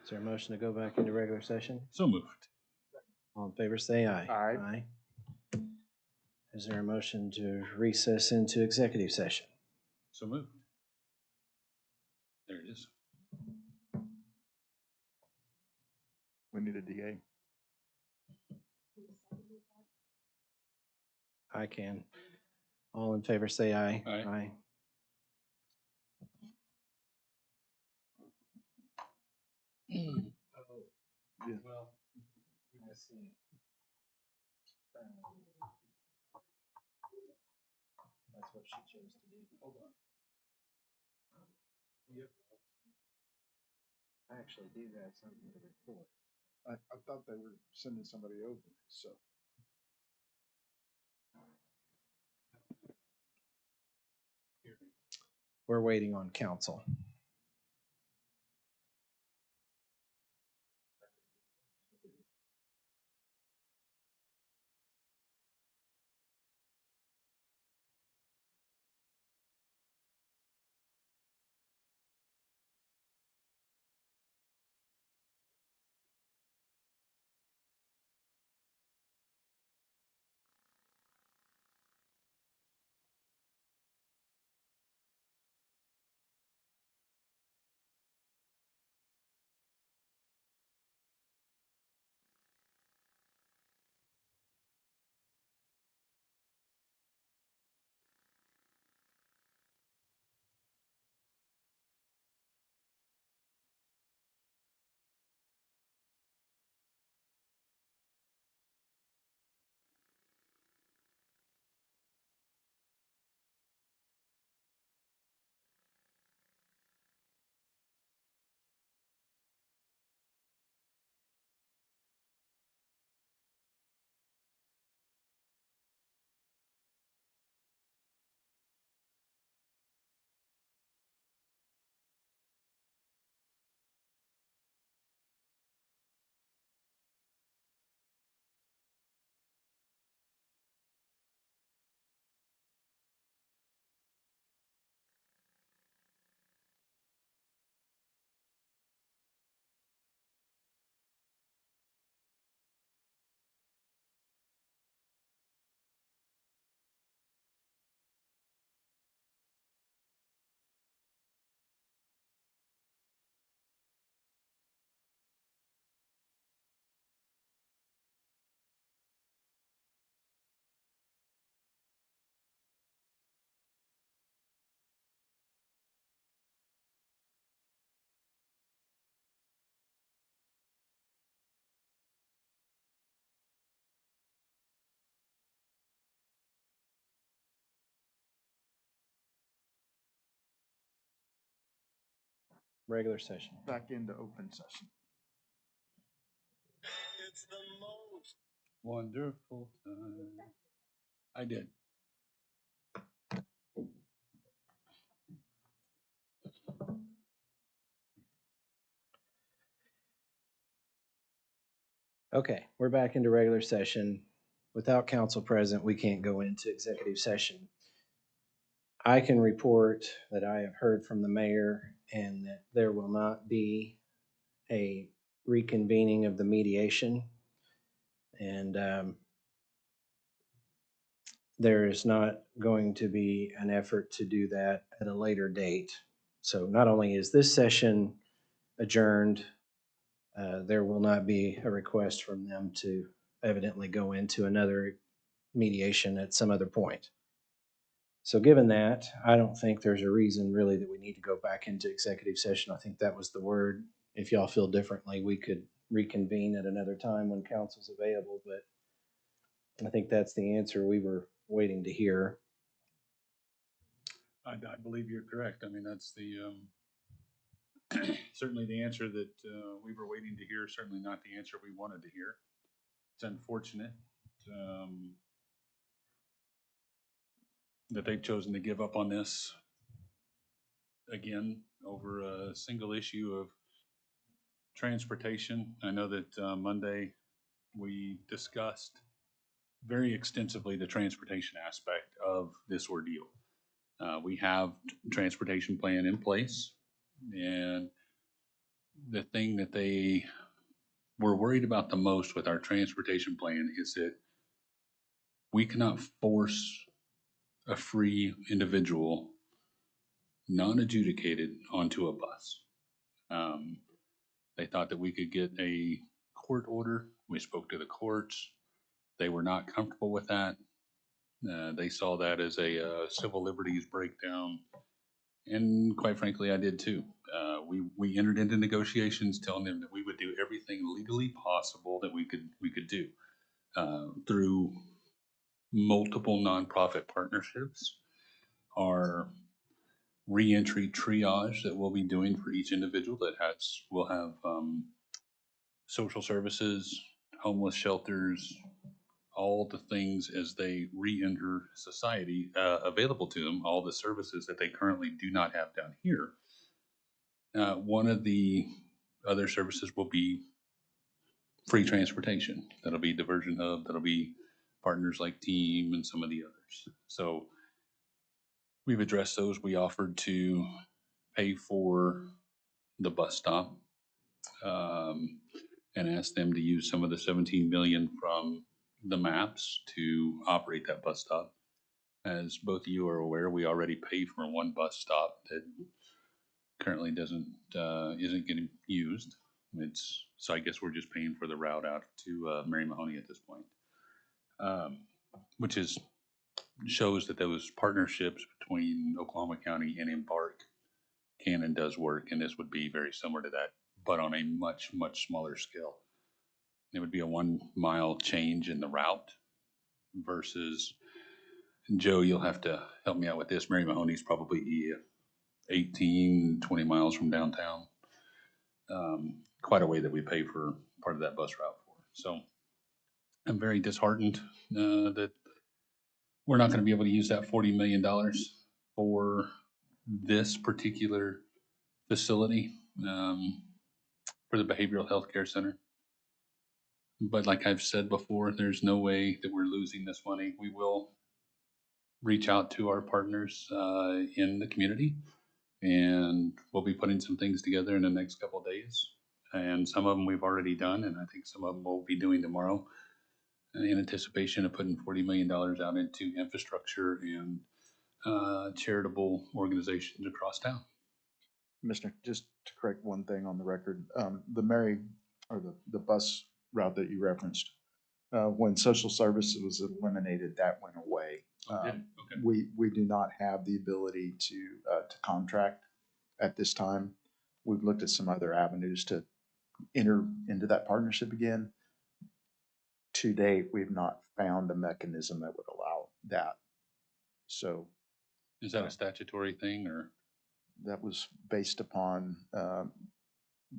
Is there a motion to go back into regular session? So moved. All in favor, say aye. Aye. Is there a motion to recess into executive session? So moved. There it is. We need a DA. I can. All in favor, say aye. Aye. Yeah. Well, let's see. That's what she chose to do. Hold on. Yep. I actually do have something to report. I thought they were sending somebody over, so. We're waiting on council. Regular session. Back into open session. It's the most wonderful time. I did. Okay, we're back into regular session. Without council present, we can't go into executive session. I can report that I have heard from the mayor and that there will not be a reconvening of the mediation. And there is not going to be an effort to do that at a later date. So not only is this session adjourned, there will not be a request from them to evidently go into another mediation at some other point. So given that, I don't think there's a reason really that we need to go back into executive session. I think that was the word. If y'all feel differently, we could reconvene at another time when council's available, but I think that's the answer we were waiting to hear. I believe you're correct. I mean, that's the certainly the answer that we were waiting to hear. Certainly not the answer we wanted to hear. It's unfortunate that they've chosen to give up on this again over a single issue of transportation. I know that Monday we discussed very extensively the transportation aspect of this ordeal. We have transportation plan in place, and the thing that they were worried about the most with our transportation plan is that we cannot force a free individual, non-adjudicated, onto a bus. They thought that we could get a court order. We spoke to the courts. They were not comfortable with that. They saw that as a civil liberties breakdown. And quite frankly, I did too. We entered into negotiations telling them that we would do everything legally possible that we could do through multiple nonprofit partnerships. Our reentry triage that we'll be doing for each individual will have social services, homeless shelters, all the things as they re-enter society available to them, all the services that they currently do not have down here. One of the other services will be free transportation. That'll be Diversion Hub. That'll be partners like Team and some of the others. So we've addressed those. We offered to pay for the bus stop and asked them to use some of the 17 million from the maps to operate that bus stop. As both of you are aware, we already pay for one bus stop that currently isn't getting used. So I guess we're just paying for the route out to Mary Mahoney at this point, which shows that those partnerships between Oklahoma County and Embark can and does work, and this would be very similar to that, but on a much, much smaller scale. It would be a 1 mile change in the route versus, Joe, you'll have to help me out with this. Mary Mahoney's probably 18, 20 miles from downtown. Quite a way that we pay for part of that bus route for. So I'm very disheartened that we're not going to be able to use that $40 million for this particular facility for the behavioral health care center. But like I've said before, there's no way that we're losing this money. We will reach out to our partners in the community, and we'll be putting some things together in the next couple of days. And some of them we've already done, and I think some of them we'll be doing tomorrow in anticipation of putting $40 million out into infrastructure and charitable organizations across town. Commissioner, just to correct one thing on the record, the bus route that you referenced, when social services was eliminated, that went away. Okay. We do not have the ability to contract at this time. We've looked at some other avenues to enter into that partnership again. To date, we've not found a mechanism that would allow that. So, is that a statutory thing, or? That was based upon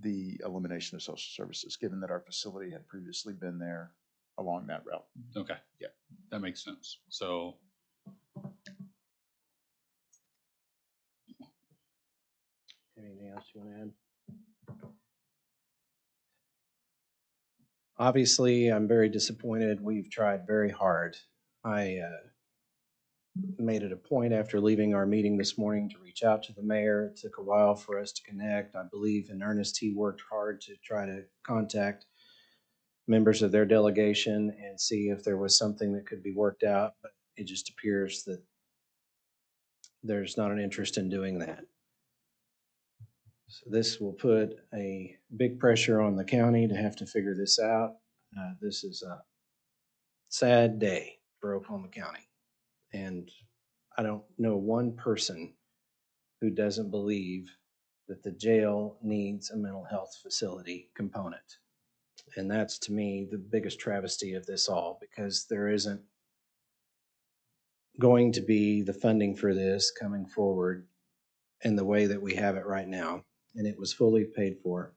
the elimination of social services, given that our facility had previously been there along that route. Okay. Yeah. That makes sense. So. Anything else you want to add? Obviously, I'm very disappointed. We've tried very hard. I made it a point after leaving our meeting this morning to reach out to the mayor. It took a while for us to connect. I believe in earnest he worked hard to try to contact members of their delegation and see if there was something that could be worked out, but it just appears that there's not an interest in doing that. So this will put a big pressure on the county to have to figure this out. This is a sad day for Oklahoma County. And I don't know one person who doesn't believe that the jail needs a mental health facility component. And that's, to me, the biggest travesty of this all, because there isn't going to be the funding for this coming forward in the way that we have it right now. And it was fully paid for.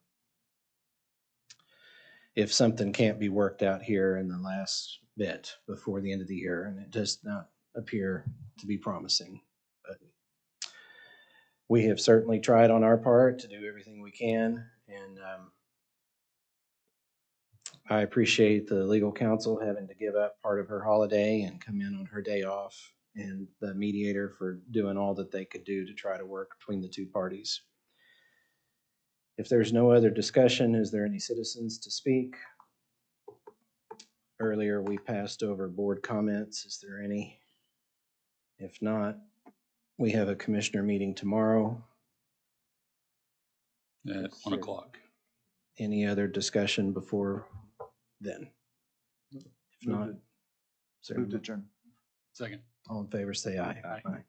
If something can't be worked out here in the last bit before the end of the year, and it does not appear to be promising. But we have certainly tried on our part to do everything we can, and I appreciate the legal counsel having to give up part of her holiday and come in on her day off, and the mediator for doing all that they could do to try to work between the two parties. If there's no other discussion, is there any citizens to speak? Earlier, we passed over board comments. Is there any? If not, we have a commissioner meeting tomorrow. At 1 o'clock. Any other discussion before then? If not, is there Move to any- adjourn. Second. all in favor, say aye. Aye.